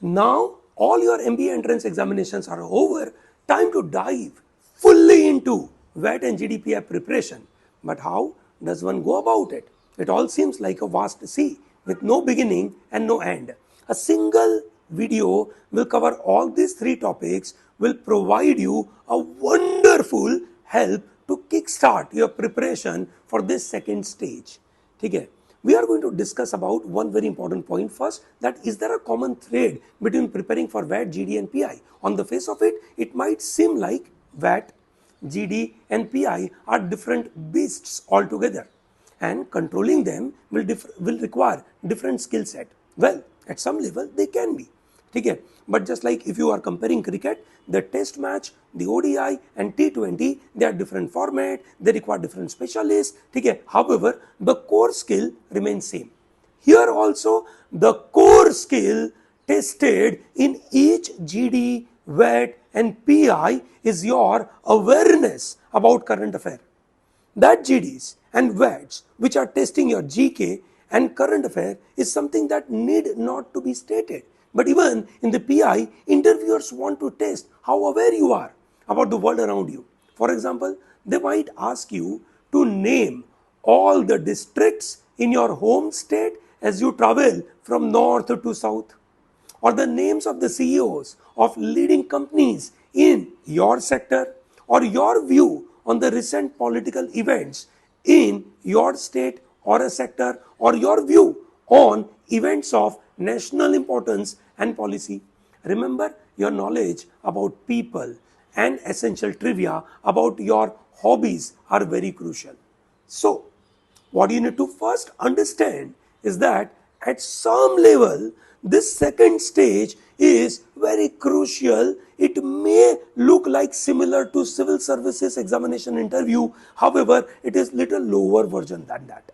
Now all your MBA entrance examinations are over. Time to dive fully into WAT and GDPI preparation. But how does one go about it? It all seems like a vast sea with no beginning and no end. A single video will cover all these three topics, will provide you a wonderful help to kickstart your preparation for this second stage. Okay. We are going to discuss about one very important point first, that is there a common thread between preparing for WAT, GD and PI? On the face of it, it might seem like WAT, GD and PI are different beasts altogether and controlling them will require different skill set. Well, at some level they can be. Okay. But just like if you are comparing cricket, the test match, the ODI and T20, they are different format, they require different specialists. Okay. However, the core skill remains same. Here also the core skill tested in each GD, WAT and PI is your awareness about current affair. That GDs and WATs which are testing your GK and current affair is something that need not to be stated. But even in the PI, interviewers want to test how aware you are about the world around you. For example, they might ask you to name all the districts in your home state as you travel from north to south, or the names of the CEOs of leading companies in your sector, or your view on the recent political events in your state or a sector, or your view on events of national importance and policy. Remember, your knowledge about people and essential trivia about your hobbies are very crucial. So, what you need to first understand is that at some level, this second stage is very crucial. It may look like similar to civil services examination interview. However, it is little lower version than that.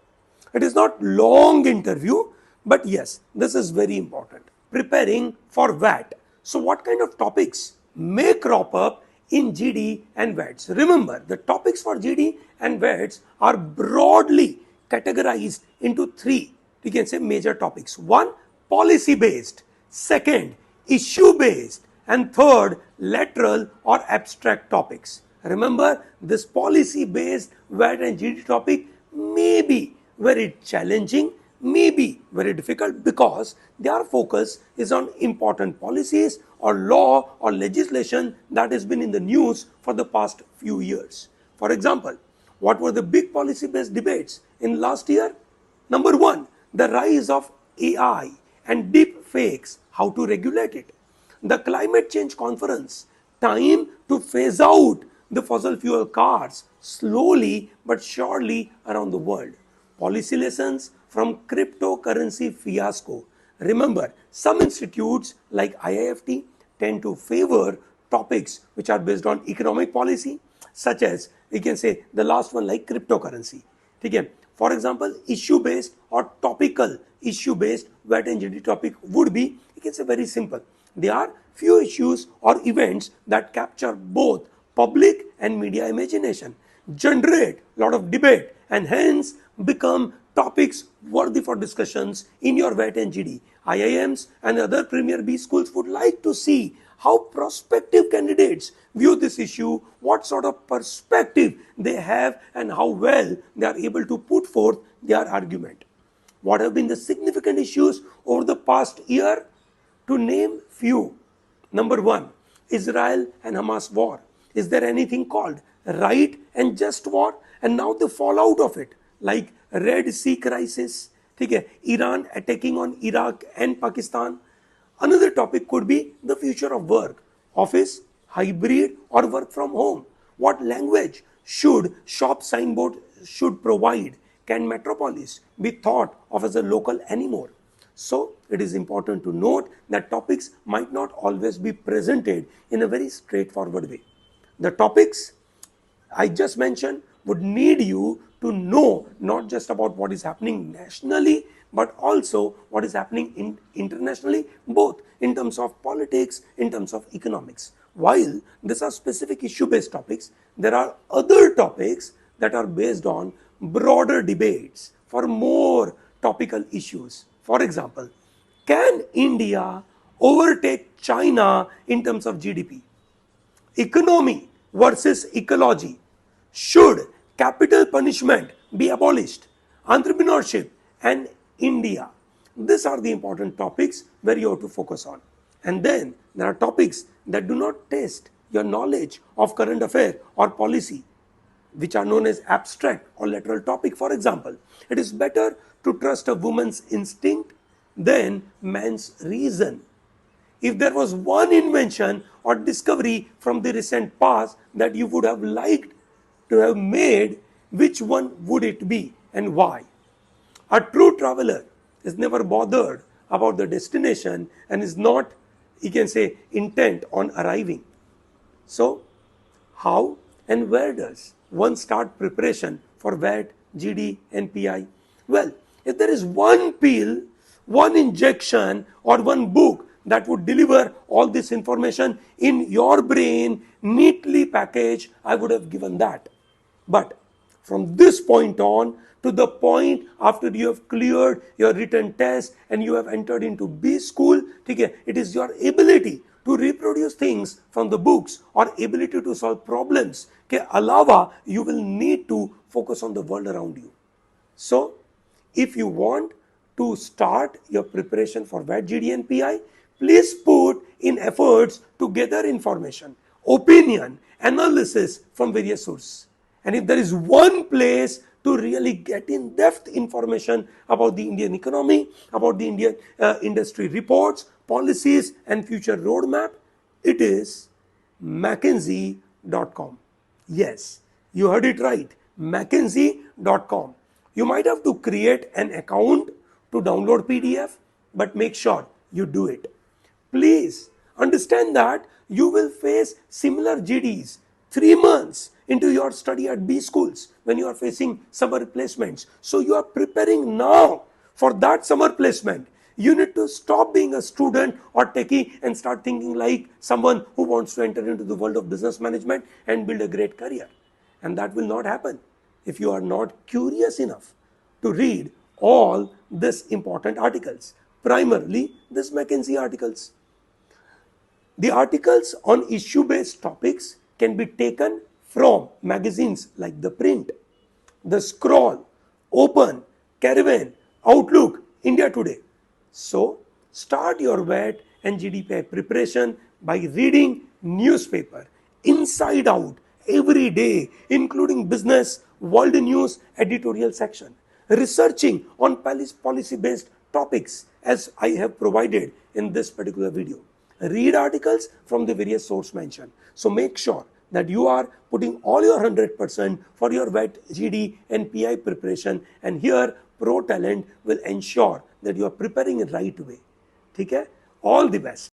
It is not long interview, but yes, this is very important. Preparing for WAT. So what kind of topics may crop up in GD and WATs? Remember, the topics for GD and WATs are broadly categorized into three, we can say, major topics. One, policy based. Second, issue based. And third, lateral or abstract topics. Remember, this policy based WAT and GD topic may be very challenging, may be very difficult, because their focus is on important policies or law or legislation that has been in the news for the past few years. For example, what were the big policy based debates in last year? Number one, the rise of AI and deep fakes, how to regulate it. The climate change conference, time to phase out the fossil fuel cars slowly but surely around the world. Policy lessons from cryptocurrency fiasco. Remember, some institutes like IIFT tend to favor topics which are based on economic policy, such as, we can say, the last one like cryptocurrency. Okay. For example, issue based or topical issue based WAT and GD topic would be, you can say, very simple. There are few issues or events that capture both public and media imagination, generate a lot of debate, and hence become topics worthy for discussions in your WAT and GD. IIMs and other Premier B schools would like to see how prospective candidates view this issue, what sort of perspective they have, and how well they are able to put forth their argument. What have been the significant issues over the past year? To name few. Number one, Israel and Hamas war. Is there anything called right and just war? And now the fallout of it, like Red Sea crisis, Iran attacking on Iraq and Pakistan. Another topic could be the future of work, office, hybrid or work from home. What language should shop signboard should provide? Can metropolis be thought of as a local anymore? So it is important to note that topics might not always be presented in a very straightforward way. The topics I just mentioned would need you to know not just about what is happening nationally, but also what is happening internationally, both in terms of politics, in terms of economics. While these are specific issue-based topics, there are other topics that are based on broader debates for more topical issues. For example, can India overtake China in terms of GDP? Economy versus ecology. Should capital punishment be abolished? Entrepreneurship and India. These are the important topics where you have to focus on. And then there are topics that do not test your knowledge of current affair or policy, which are known as abstract or lateral topic. For example, it is better to trust a woman's instinct than man's reason. If there was one invention or discovery from the recent past that you would have liked to have made, which one would it be and why? A true traveler is never bothered about the destination and is not, you can say, intent on arriving. So, how and where does one start preparation for WAT, GD, and PI? Well, if there is one pill, one injection, or one book that would deliver all this information in your brain, neatly packaged, I would have given that. But from this point on to the point after you have cleared your written test and you have entered into B school, it is your ability to reproduce things from the books or ability to solve problems के अलावा you will need to focus on the world around you. So, if you want to start your preparation for WAT, GD and PI, please put in efforts to gather information, opinion, analysis from various sources. And if there is one place to really get in-depth information about the Indian economy, about the Indian industry reports, policies, and future roadmap, it is McKinsey.com. Yes, you heard it right, McKinsey.com. You might have to create an account to download PDF, but make sure you do it. Please understand that you will face similar GDs 3 months into your study at B schools when you are facing summer placements. So you are preparing now for that summer placement. You need to stop being a student or techie and start thinking like someone who wants to enter into the world of business management and build a great career. And that will not happen if you are not curious enough to read all these important articles, primarily these McKinsey articles. The articles on issue-based topics can be taken from magazines like The Print, The Scroll, Open, Caravan, Outlook, India Today. So, start your WAT and GD-PI preparation by reading newspaper inside out every day, including business, world news, editorial section. Researching on policy-based topics as I have provided in this particular video. Read articles from the various sources mentioned. So make sure that you are putting all your 100% for your WAT, GD and PI preparation, and here Pro Talent will ensure that you are preparing in the right way. Okay? All the best.